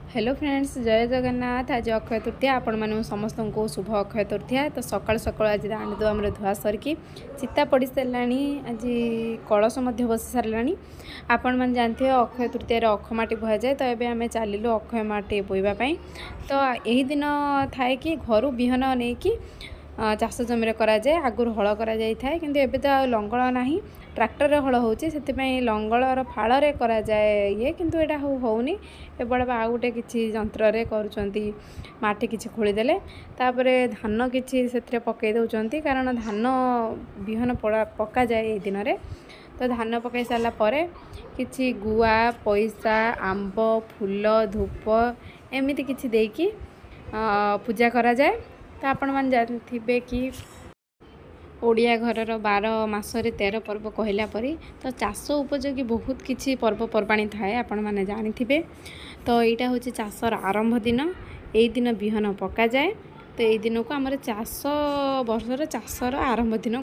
Hello friends, जय जगन्नाथ। आज अक्षय तृतीया, आपण मानू समस्त को शुभ अक्षय तृतीया। तो सकाल सकाल आज दांड दुआम धुआ सरिकी चिता पड़ सारा, आज कलश बसी सारा। आपण मैंने जानते हैं अक्षय तृतीया अक्षमाटी बुआ जाए। तो ये आम चलू अक्षय माटी बोईवाई। तो यही दिन थाए कि घर विहन नहीं कि चाष जमी कराए, आगुरी हल कराए कि तो लंगल ना, ट्रैक्टर हल होची, लंगलर फाड़े कराए ये किंतु एटा होनी केवल आउ गोटे किसी जंत्र माटी किसी खोलीदेले तापर धान किसी से पकई दौरान, कारण धान विहन पका जाए ये दिन में। तो धान पकई सारापर किसी गुआ पैसा आंब फूल धूप एमती किसी देकी पूजा करा जाए। तो आपण मैंने जानते कि ओडिया घरर 12 मासरे 13 पर्व कहला परी तो चाष उपयोगी बहुत किसी पर्वपर्वाणी थाए, आपण मैंने जानी। तो यहाँ हूँ चाषर आरंभ दिन, यही दिन विहन पका जाए। तो यही दिन को आम चाष वर्षर चाषर आरंभ दिन